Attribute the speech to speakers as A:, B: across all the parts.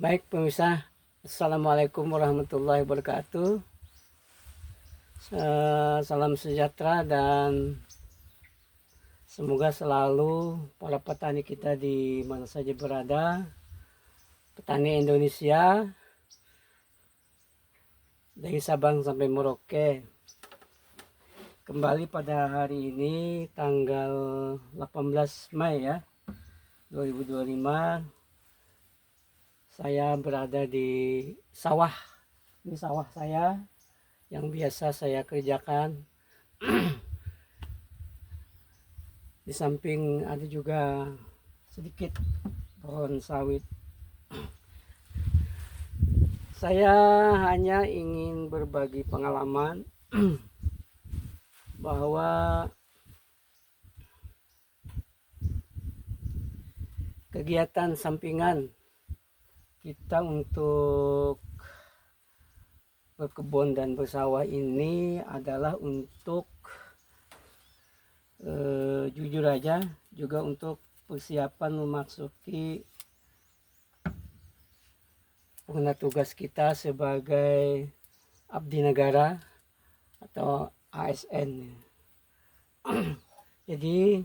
A: Baik pemirsa, Assalamualaikum warahmatullahi wabarakatuh. Salam sejahtera dan semoga selalu para petani kita di mana saja berada, petani Indonesia dari Sabang sampai Merauke. Kembali pada hari ini tanggal 18 Mei ya, 2025. Saya berada di sawah. Ini sawah saya yang biasa saya kerjakan. Di samping ada juga sedikit pohon sawit. Saya hanya ingin berbagi pengalaman bahwa kegiatan sampingan kita untuk berkebun dan bersawah ini adalah untuk jujur aja juga untuk persiapan memasuki pengguna tugas kita sebagai abdi negara atau ASN. Jadi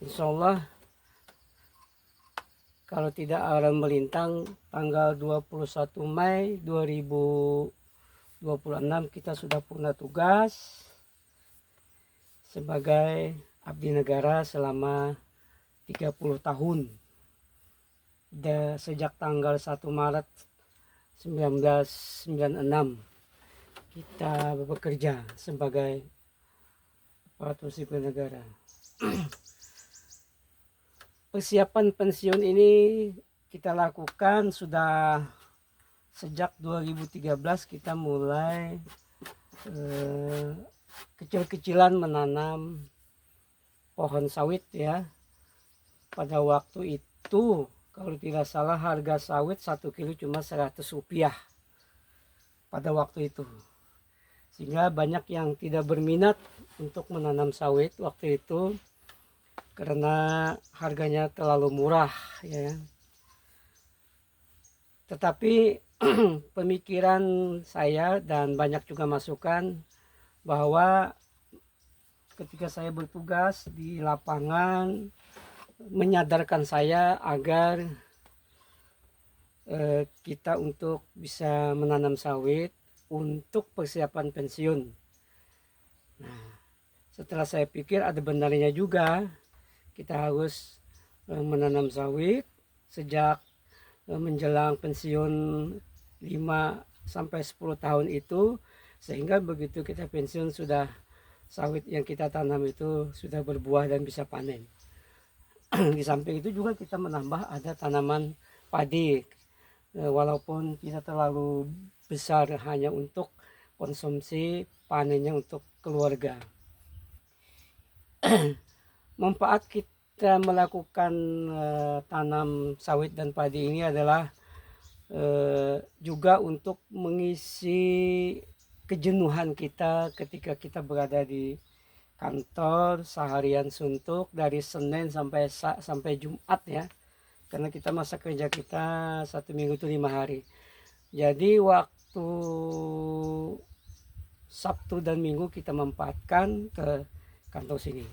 A: insya Allah kalau tidak alam melintang tanggal 21 Mei 2026 kita sudah punya tugas sebagai abdi negara selama 30 tahun. Sejak tanggal 1 Maret 1996 kita bekerja sebagai aparatur sipil negara. Persiapan pensiun ini kita lakukan sudah sejak 2013. Kita mulai kecil-kecilan menanam pohon sawit ya. Pada waktu itu kalau tidak salah harga sawit 1 kilo cuma 100 rupiah pada waktu itu, sehingga banyak yang tidak berminat untuk menanam sawit waktu itu karena harganya terlalu murah ya. Tetapi pemikiran saya dan banyak juga masukan bahwa ketika saya bertugas di lapangan menyadarkan saya agar kita untuk bisa menanam sawit untuk persiapan pensiun. Nah, setelah saya pikir ada benarnya juga kita harus menanam sawit sejak menjelang pensiun 5-10 tahun itu, sehingga begitu kita pensiun sudah sawit yang kita tanam itu sudah berbuah dan bisa panen. Di samping itu juga kita menambah ada tanaman padi, walaupun tidak terlalu besar, hanya untuk konsumsi, panennya untuk keluarga. Manfaat kita melakukan tanam sawit dan padi ini adalah juga untuk mengisi kejenuhan kita ketika kita berada di kantor seharian suntuk dari Senin sampai Jumat ya, karena kita masa kerja kita 1 minggu itu 5 hari. Jadi waktu Sabtu dan Minggu kita manfaatkan ke kantor sini,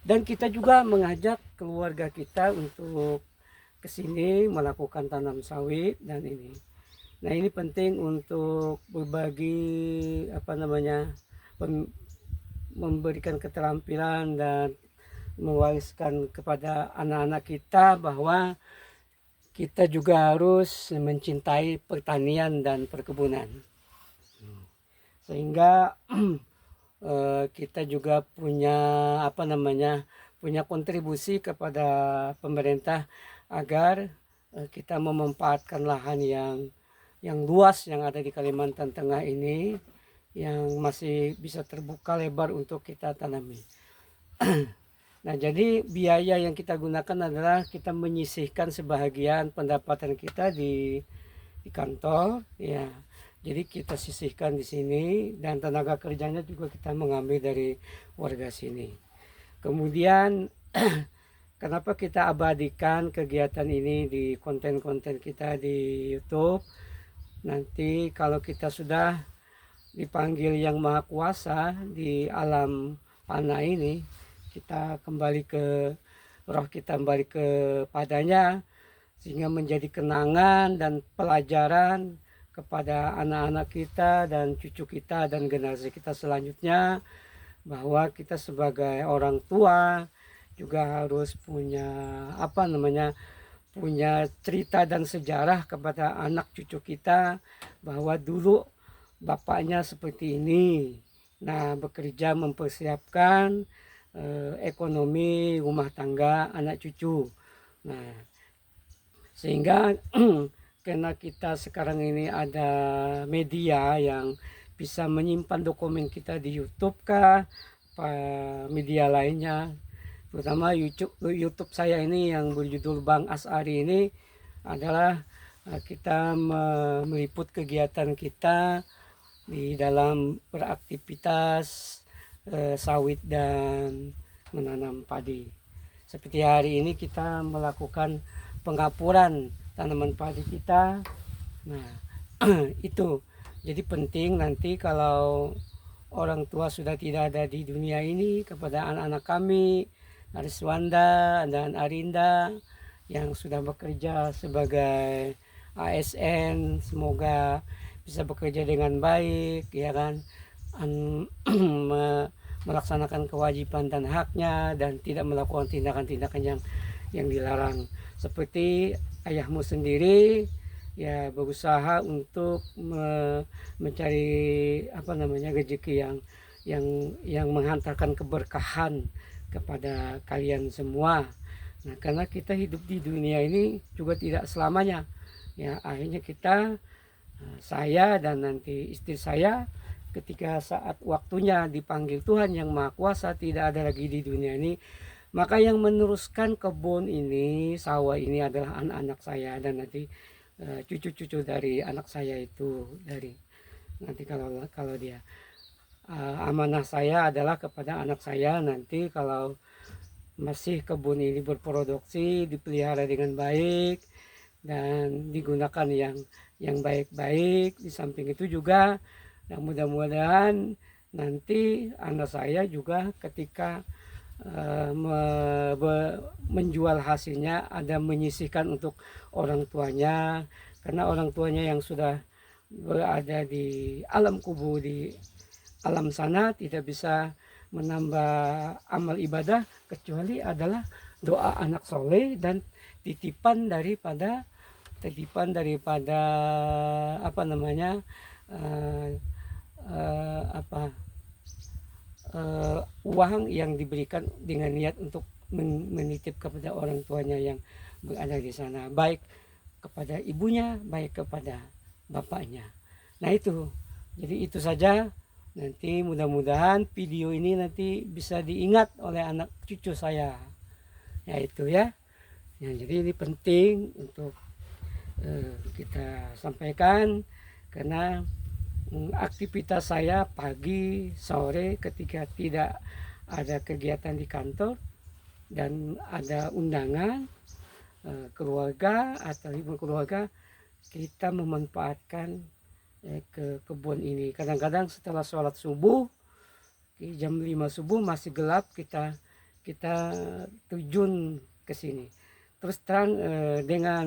A: dan kita juga mengajak keluarga kita untuk ke sini melakukan tanam sawit dan ini. Nah, ini penting untuk berbagi memberikan keterampilan dan mewariskan kepada anak-anak kita bahwa kita juga harus mencintai pertanian dan perkebunan, sehingga kita juga punya kontribusi kepada pemerintah agar kita memanfaatkan lahan yang luas yang ada di Kalimantan Tengah ini, yang masih bisa terbuka lebar untuk kita tanami. Nah, jadi biaya yang kita gunakan adalah kita menyisihkan sebahagian pendapatan kita di kantor ya. Jadi kita sisihkan di sini, dan tenaga kerjanya juga kita mengambil dari warga sini. Kemudian kenapa kita abadikan kegiatan ini di konten-konten kita di YouTube. Nanti kalau kita sudah dipanggil Yang Maha Kuasa di alam fana ini, kita kembali ke roh, kita kembali kepadanya, sehingga menjadi kenangan dan pelajaran kepada anak-anak kita dan cucu kita dan generasi kita selanjutnya, bahwa kita sebagai orang tua juga harus punya punya cerita dan sejarah kepada anak cucu kita, bahwa dulu bapaknya seperti ini. Nah, bekerja mempersiapkan ekonomi rumah tangga anak cucu. Nah, sehingga karena kita sekarang ini ada media yang bisa menyimpan dokumen kita di YouTube kah, media lainnya, terutama YouTube saya ini yang berjudul Bang Asari ini adalah kita meliput kegiatan kita di dalam beraktivitas sawit dan menanam padi. Seperti hari ini kita melakukan pengapuran tanaman padi kita. Nah, itu jadi penting nanti kalau orang tua sudah tidak ada di dunia ini, kepada anak-anak kami, Ariswanda dan Arinda yang sudah bekerja sebagai ASN, semoga bisa bekerja dengan baik, ya kan, melaksanakan kewajiban dan haknya dan tidak melakukan tindakan-tindakan yang dilarang. Seperti ayahmu sendiri, ya berusaha untuk mencari rezeki yang menghantarkan keberkahan kepada kalian semua. Nah, karena kita hidup di dunia ini juga tidak selamanya, ya akhirnya kita, saya dan nanti istri saya, ketika saat waktunya dipanggil Tuhan Yang Maha Kuasa, tidak ada lagi di dunia ini, maka yang meneruskan kebun ini, sawah ini adalah anak-anak saya dan nanti cucu-cucu dari anak saya itu. Dari nanti kalau dia, amanah saya adalah kepada anak saya, nanti kalau masih kebun ini berproduksi, dipelihara dengan baik dan digunakan yang baik-baik. Di samping itu juga, dan mudah-mudahan nanti anak saya juga ketika menjual hasilnya ada menyisihkan untuk orang tuanya, karena orang tuanya yang sudah berada di alam kubur, di alam sana, tidak bisa menambah amal ibadah kecuali adalah doa anak soleh dan titipan daripada uang yang diberikan dengan niat untuk menitip kepada orang tuanya yang berada di sana, baik kepada ibunya, baik kepada bapaknya. Nah itu, jadi itu saja. Nanti mudah-mudahan video ini nanti bisa diingat oleh anak cucu saya, ya itu ya. Jadi ini penting untuk kita sampaikan, karena aktivitas saya pagi sore ketika tidak ada kegiatan di kantor dan ada undangan keluarga atau ibu keluarga, kita memanfaatkan ke kebun ini. Kadang-kadang setelah sholat subuh, jam 5 subuh masih gelap, kita terjun ke sini. Terus terang, dengan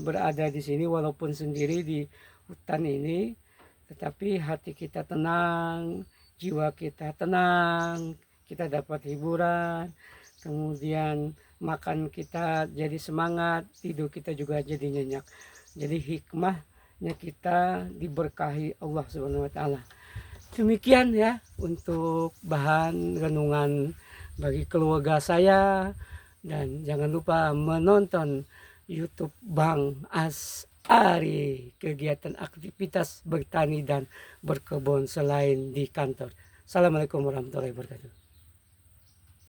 A: berada di sini walaupun sendiri di hutan ini, tetapi hati kita tenang, jiwa kita tenang, kita dapat hiburan, kemudian makan kita jadi semangat, tidur kita juga jadi nyenyak. Jadi hikmahnya kita diberkahi Allah Subhanahu wa taala. Demikian ya untuk bahan renungan bagi keluarga saya, dan jangan lupa menonton YouTube Bang Asari, kegiatan aktivitas bertani dan berkebun selain di kantor. Assalamualaikum warahmatullahi wabarakatuh.